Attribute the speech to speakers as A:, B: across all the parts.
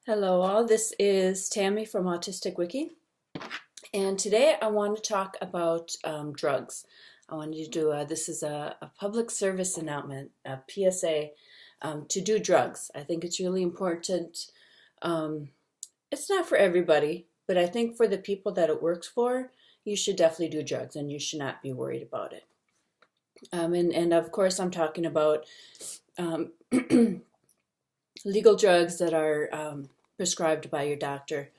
A: Hello all, this is Tammy from Autistic Wiki, and today I want to talk about drugs. I wanted to do this is a public service announcement, a PSA, to do drugs. I think it's really important. Um, it's not for everybody, but I think for the people that it works for, you should definitely do drugs and you should not be worried about it. And of course, I'm talking about um, legal drugs that are prescribed by your doctor,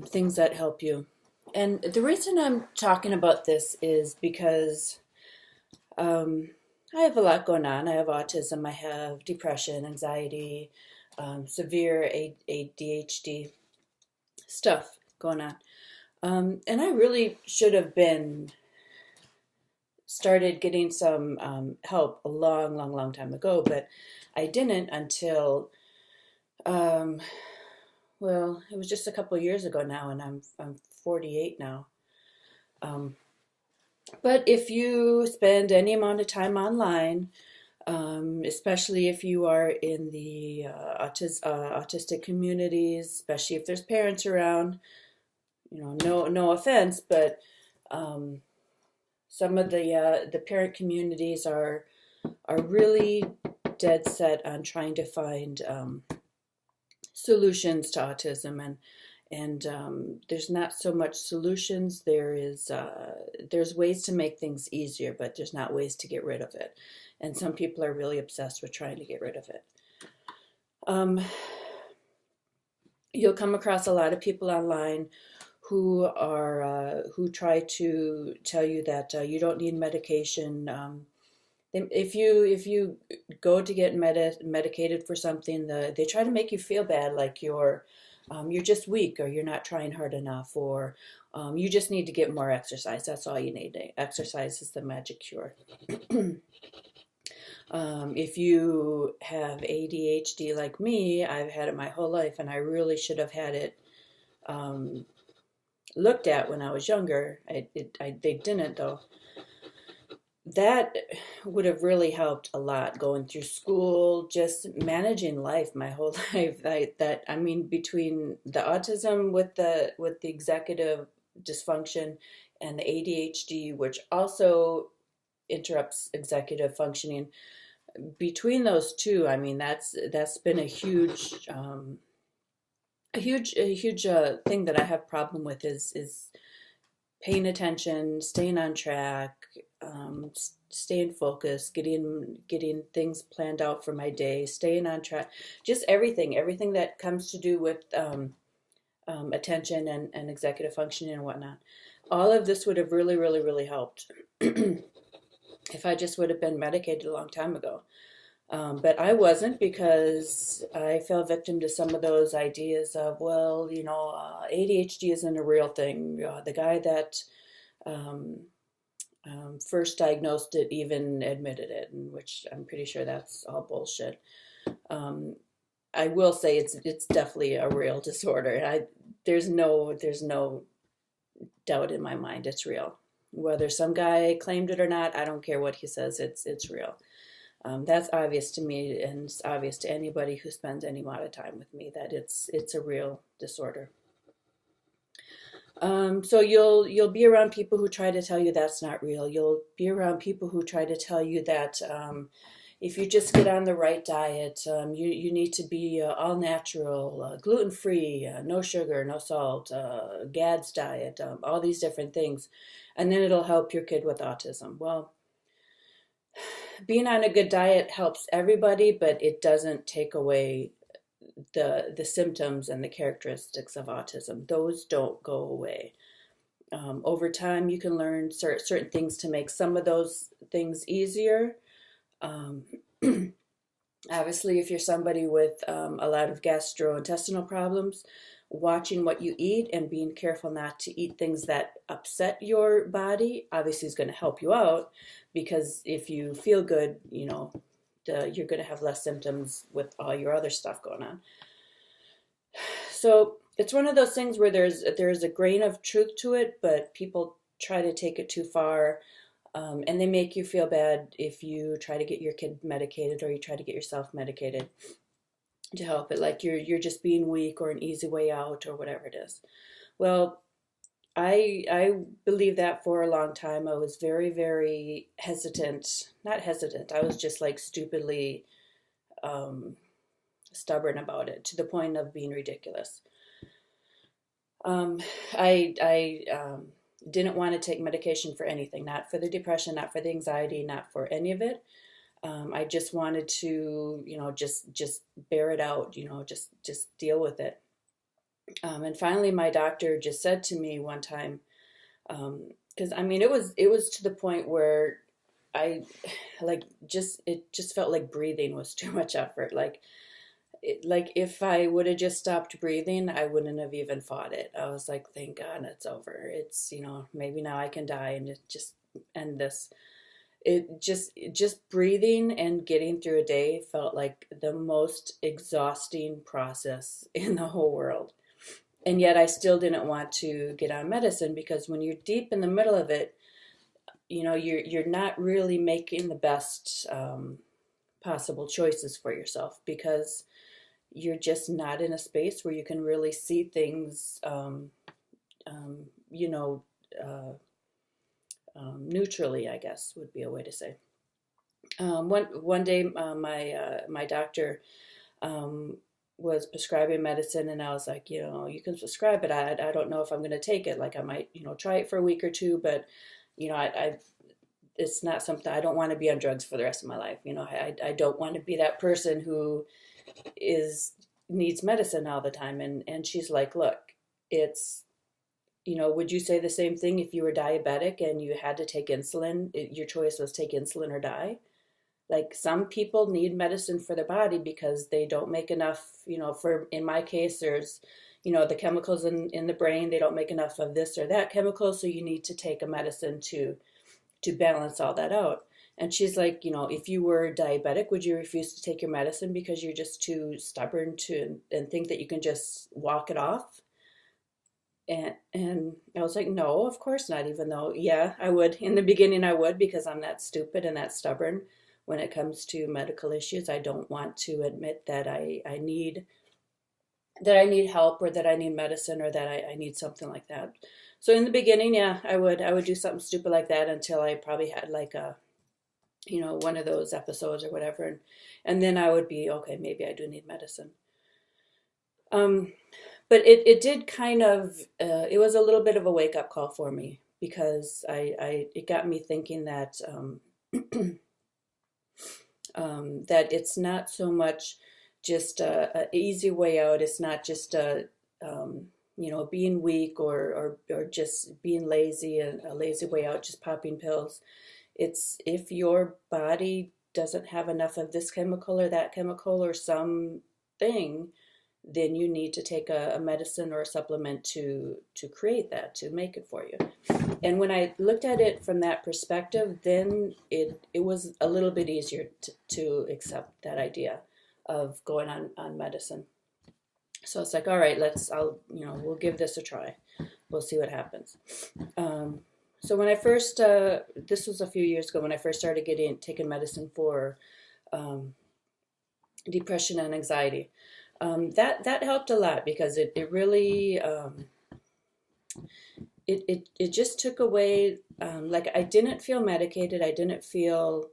A: things that help you. And the reason I'm talking about this is because um, I have a lot going on. I have autism, I have depression, anxiety, severe ADHD stuff going on. And I really should have been started getting some help a long time ago, but I didn't until um, well, it was just a couple of years ago now, and I'm 48 now. Um, but if you spend any amount of time online, especially if you are in the autistic communities, especially if there's parents around, no offense, but um, some of the parent communities are really dead set on trying to find solutions to autism, and there's not so much solutions. There's ways to make things easier, but there's not ways to get rid of it. And some people are really obsessed with trying to get rid of it. Um, you'll come across a lot of people online who try to tell you that you don't need medication. If you go to get medicated for something, they try to make you feel bad, like you're just weak, or you're not trying hard enough, or you just need to get more exercise. That's all you need. Exercise is the magic cure. If you have ADHD like me, I've had it my whole life, and I really should have had it um, looked at when I was younger. They didn't, though. That would have really helped a lot going through school, just managing life my whole life. I mean, between the autism with the executive dysfunction and the ADHD, which also interrupts executive functioning, between those two, I mean, that's been a huge thing that I have problem with is paying attention, staying on track, staying focused, getting things planned out for my day, staying on track, just everything that comes to do with attention and executive functioning and whatnot. All of this would have really helped if I just would have been medicated a long time ago. But I wasn't, because I fell victim to some of those ideas of, well, ADHD isn't a real thing. The guy that um, first diagnosed it even admitted it, and which I'm pretty sure that's all bullshit. Um, I will say it's definitely a real disorder. There's no doubt in my mind it's real. Whether some guy claimed it or not, I don't care what he says. It's real. That's obvious to me, and it's obvious to anybody who spends any amount of time with me, that it's a real disorder. So you'll be around people who try to tell you that's not real. You'll be around people who try to tell you that if you just get on the right diet, you need to be all natural, gluten free, no sugar, no salt, GADS diet, all these different things, and then it'll help your kid with autism. Well, being on a good diet helps everybody, but it doesn't take away the symptoms and the characteristics of autism. Those don't go away. Over time, you can learn certain things to make some of those things easier. Um, Obviously, if you're somebody with a lot of gastrointestinal problems, watching what you eat and being careful not to eat things that upset your body obviously is going to help you out, because if you feel good, you're going to have less symptoms with all your other stuff going on. So it's one of those things where there's a grain of truth to it, but people try to take it too far. And they make you feel bad if you try to get your kid medicated or you try to get yourself medicated. to help it, like you're just being weak or an easy way out or whatever it is. Well, I believe that for a long time. I was very, very hesitant. Not hesitant. I was just like stupidly um, stubborn about it to the point of being ridiculous. Um, I didn't want to take medication for anything, not for the depression, not for the anxiety, not for any of it. I just wanted to, just bear it out, just deal with it. And finally, my doctor just said to me one time, because I mean, it was to the point where I like just it just felt like breathing was too much effort. Like if I would have just stopped breathing, I wouldn't have even fought it. I was like, thank God it's over. It's, maybe now I can die and just end this. It just breathing and getting through a day felt like the most exhausting process in the whole world. And yet I still didn't want to get on medicine because when you're deep in the middle of it, you're not really making the best possible choices for yourself because you're just not in a space where you can really see things, um, you know, uh, neutrally, I guess would be a way to say. One day, my doctor um, was prescribing medicine, and I was like, you can prescribe it. I don't know if I'm going to take it. Like I might, try it for a week or two, but I it's not something. I don't want to be on drugs for the rest of my life. I don't want to be that person who is needs medicine all the time. And she's like, look, it's would you say the same thing if you were diabetic and you had to take insulin? Your choice was take insulin or die. Like some people need medicine for their body because they don't make enough, for in my case, there's, the chemicals in the brain, they don't make enough of this or that chemical. So you need to take a medicine to balance all that out. And she's like, if you were diabetic, would you refuse to take your medicine because you're just too stubborn to and think that you can just walk it off? And I was like, no, of course not, even though, yeah, I would. In the beginning, I would because I'm that stupid and that stubborn when it comes to medical issues. I don't want to admit that I need help or that I need medicine or that I need something like that. So in the beginning, yeah, I would do something stupid like that until I probably had like one of those episodes or whatever. And then I would be, okay, maybe I do need medicine. Um, but it did kind of, it was a little bit of a wake up call for me because it got me thinking that, that it's not so much just a easy way out. It's not just being weak or just being lazy, a lazy way out, just popping pills. It's if your body doesn't have enough of this chemical or that chemical or something, then you need to take a medicine or a supplement to create that, to make it for you. And when I looked at it from that perspective, then it was a little bit easier to accept that idea of going on medicine. So it's like, all right, we'll give this a try. We'll see what happens. So when I first, this was a few years ago when I first started taking medicine for depression and anxiety. That helped a lot because it really it just took away, like I didn't feel medicated. I didn't feel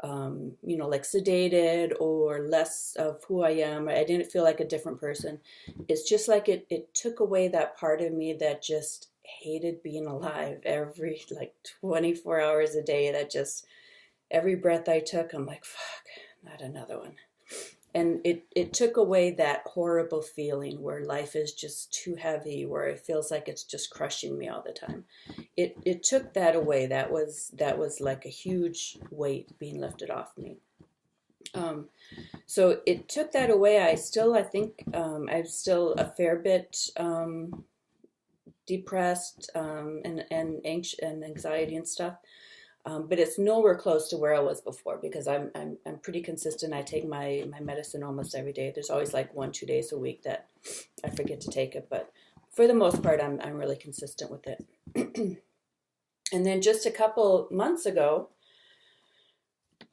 A: like sedated or less of who I am. I didn't feel like a different person. It's just like it took away that part of me that just hated being alive every like 24 hours a day. That just every breath I took, I'm like, fuck, not another one. And it took away that horrible feeling where life is just too heavy, where it feels like it's just crushing me all the time. It took that away. That was like a huge weight being lifted off me. So it took that away. I think I'm still a fair bit depressed and anxious and anxiety and stuff. But it's nowhere close to where I was before because I'm pretty consistent. I take my medicine almost every day. There's always like 1-2 days a week that I forget to take it, but for the most part, I'm really consistent with it. And then just a couple months ago,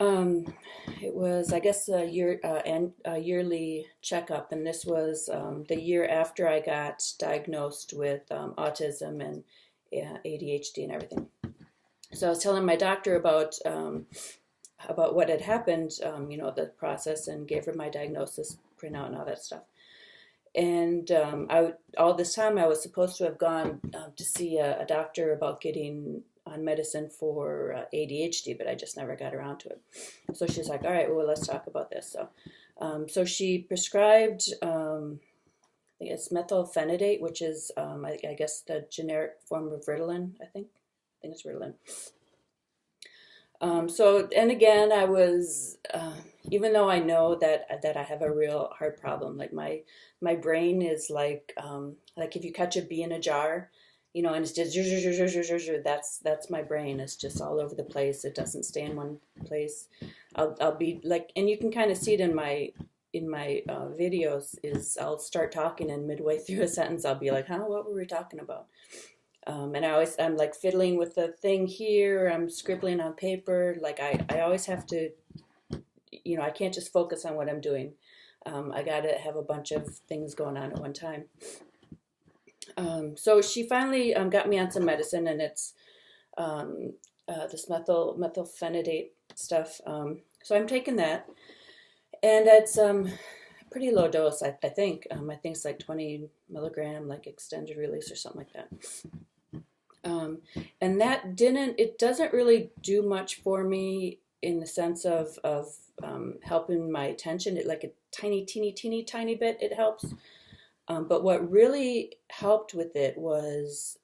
A: Um, it was, I guess, a yearly checkup, and this was the year after I got diagnosed with autism and ADHD and everything. So I was telling my doctor about what had happened, the process, and gave her my diagnosis printout and all that stuff. And all this time I was supposed to have gone to see a doctor about getting on medicine for ADHD, but I just never got around to it. So she's like, all right, well, let's talk about this. So she prescribed, I think it's methylphenidate, which is, I guess, the generic form of Ritalin, I think. I think it's Ritalin. And again, I was, even though I know that I have a real heart problem, like my brain is like if you catch a bee in a jar, and it's just that's my brain. It's just all over the place. It doesn't stay in one place. I'll be like, and you can kind of see it in my videos. Is I'll start talking, and midway through a sentence, I'll be like, "Huh, what were we talking about?" And I'm like fiddling with the thing here. I'm scribbling on paper. Like I always have to, I can't just focus on what I'm doing. I got to have a bunch of things going on at one time. So she finally got me on some medicine, and it's this methylphenidate stuff. So I'm taking that, and it's pretty low dose, I think. I think it's like 20 milligram, like extended release or something like that. And it doesn't really do much for me in the sense of helping my attention. It like a teeny tiny bit it helps. But what really helped with it was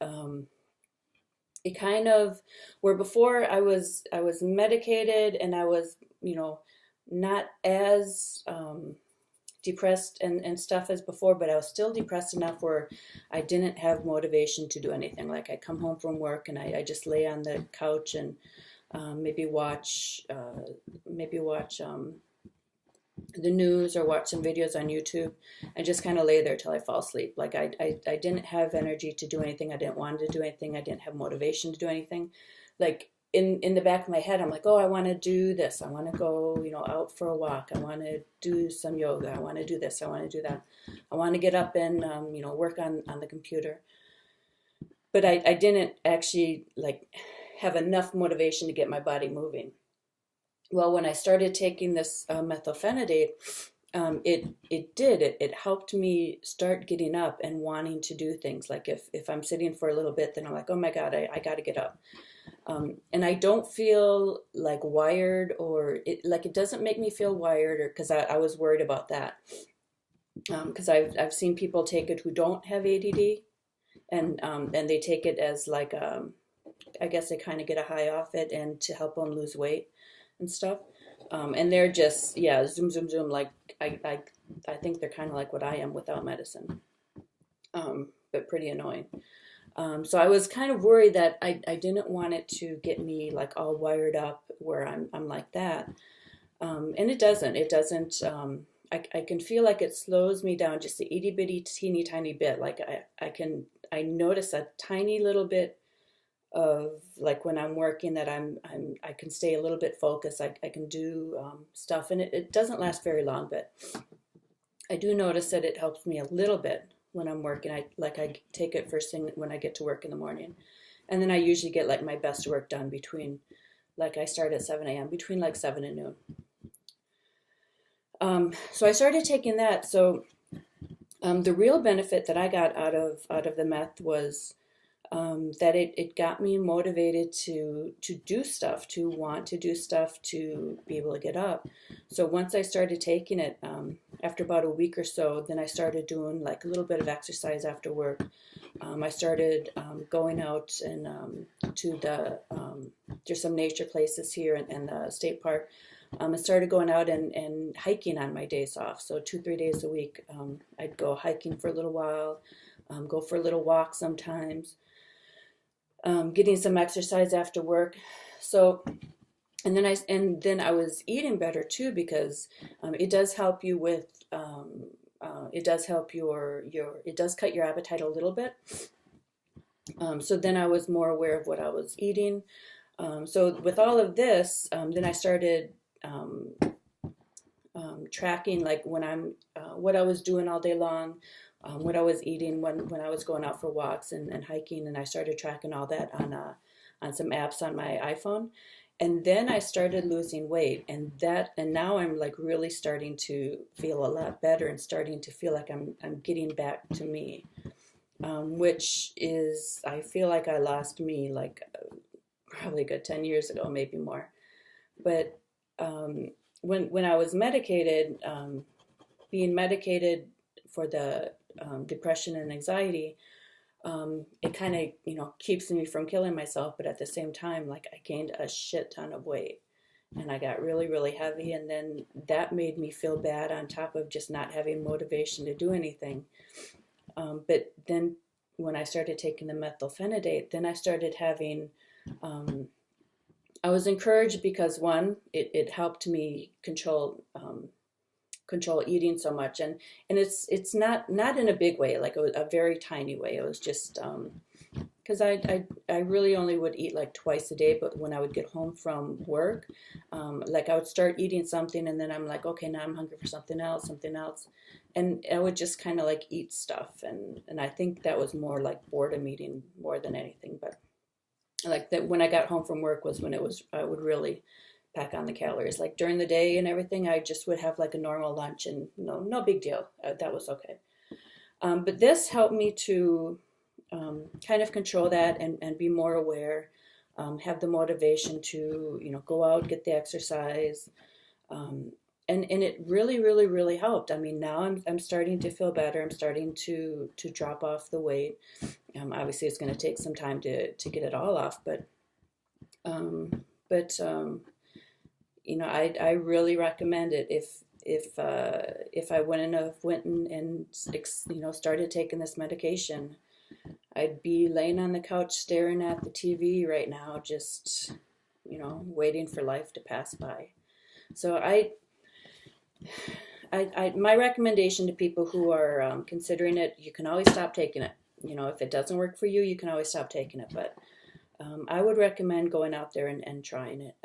A: it kind of, where before I was medicated and I was, not as depressed and stuff as before, but I was still depressed enough where I didn't have motivation to do anything. Like I come home from work and I just lay on the couch and maybe watch the news or watch some videos on YouTube and just kind of lay there till I fall asleep. Like I didn't have energy to do anything. I didn't want to do anything. I didn't have motivation to do anything. Like in the back of my head, I'm like, oh, I want to do this. I want to go, out for a walk. I want to do some yoga. I want to do this. I want to do that. I want to get up and, work on the computer. But I didn't actually have enough motivation to get my body moving. Well, when I started taking this methylphenidate, it helped me start getting up and wanting to do things. Like if I'm sitting for a little bit, then I'm like, oh my God, I got to get up. And I don't feel like wired, or it doesn't make me feel wired, or because I was worried about that. Because I've seen people take it who don't have ADD, and they take it as I guess they kind of get a high off it and to help them lose weight and stuff. And they're just, zoom, zoom, zoom. Like I think they're kind of like what I am without medicine, but pretty annoying. So I was kind of worried that I didn't want it to get me like all wired up where I'm like that. And it doesn't. I can feel like it slows me down just a itty bitty teeny tiny bit. Like I notice a tiny little bit of like when I'm working that I can stay a little bit focused. I can do stuff, and it doesn't last very long, but I do notice that it helps me a little bit when I'm working. I take it first thing when I get to work in the morning, and then I usually get like my best work done between, like I start at 7 a.m. between like 7 and noon. So I started taking that. So the real benefit that I got out of the meth was that it got me motivated to do stuff, to want to do stuff, to be able to get up. So once I started taking it, after about a week or so, then I started doing like a little bit of exercise after work. I started going out and to there's some nature places here in the state park. I started going out and hiking on my days off. So 2-3 days a week, I'd go hiking for a little while, go for a little walk sometimes. Getting some exercise after work. So, and then I was eating better too, because it does help you with it does help it does cut your appetite a little bit. So then I was more aware of what I was eating. So with all of this, then I started tracking, like when I'm what I was doing all day long, what I was eating when I was going out for walks and hiking, and I started tracking all that on some apps on my iPhone. And then I started losing weight, and now I'm like really starting to feel a lot better and starting to feel like I'm getting back to me, which is, I feel like I lost me like probably a good 10 years ago, maybe more. But when I was medicated, being medicated for the depression and anxiety, it kind of, keeps me from killing myself. But at the same time, like I gained a shit ton of weight and I got really, really heavy. And then that made me feel bad on top of just not having motivation to do anything. But then when I started taking the methylphenidate, then I started having, I was encouraged because one, it helped me control eating so much, and it's not in a big way, like a very tiny way. It was just because I really only would eat like twice a day, but when I would get home from work, like I would start eating something, and then I'm like, okay, now I'm hungry for something else, and I would just kind of like eat stuff, and I think that was more like boredom eating more than anything. But like that, when I got home from work was when I would really pack on the calories. Like during the day and everything, I just would have like a normal lunch, and no big deal. That was okay. But this helped me to kind of control that and be more aware, have the motivation to, go out, get the exercise. And it really, really, really helped. I mean, now I'm starting to feel better. I'm starting to drop off the weight. Obviously, it's going to take some time to get it all off, but I really recommend it. If I wouldn't have went and started taking this medication, I'd be laying on the couch staring at the TV right now, just waiting for life to pass by. So my recommendation to people who are considering it, you can always stop taking it. If it doesn't work for you, you can always stop taking it. But I would recommend going out there and trying it.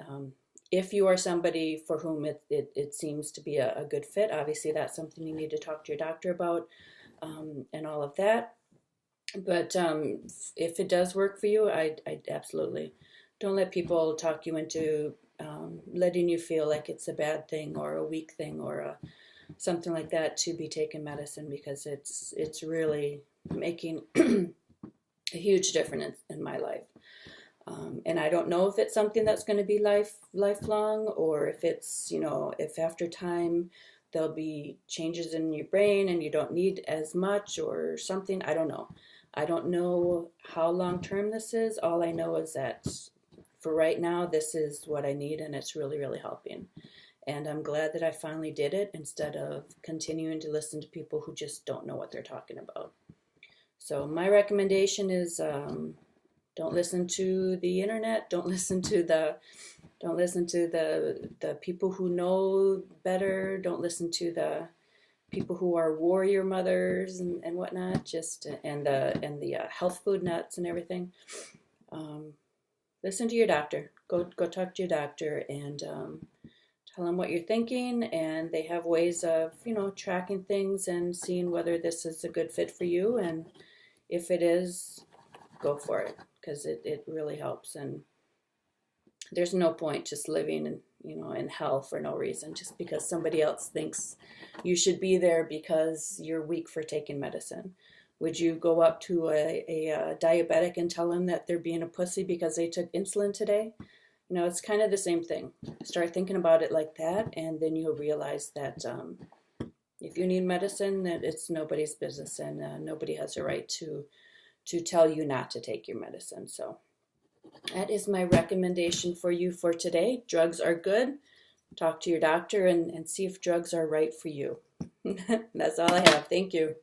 A: If you are somebody for whom it seems to be a good fit, obviously that's something you need to talk to your doctor about, and all of that. But if it does work for you, I absolutely don't let people talk you into letting you feel like it's a bad thing or a weak thing or something like that to be taking medicine, because it's really making a huge difference in my life. And I don't know if it's something that's going to be lifelong, or if it's, if after time there'll be changes in your brain and you don't need as much or something. I don't know. I don't know how long-term this is. All I know is that for right now, this is what I need, and it's really, really helping. And I'm glad that I finally did it instead of continuing to listen to people who just don't know what they're talking about. So my recommendation is don't listen to the internet. Don't listen to the people who know better. Don't listen to the people who are warrior mothers and whatnot. And the health food nuts and everything. Listen to your doctor. Go talk to your doctor and tell them what you're thinking. And they have ways of tracking things and seeing whether this is a good fit for you. And if it is, go for it, because it really helps. And there's no point just living in hell for no reason, just because somebody else thinks you should be there because you're weak for taking medicine. Would you go up to a diabetic and tell them that they're being a pussy because they took insulin today? It's kind of the same thing. Start thinking about it like that, and then you'll realize that if you need medicine, that it's nobody's business, and nobody has a right to tell you not to take your medicine. So that is my recommendation for you for today. Drugs are good. Talk to your doctor and see if drugs are right for you. That's all I have. Thank you.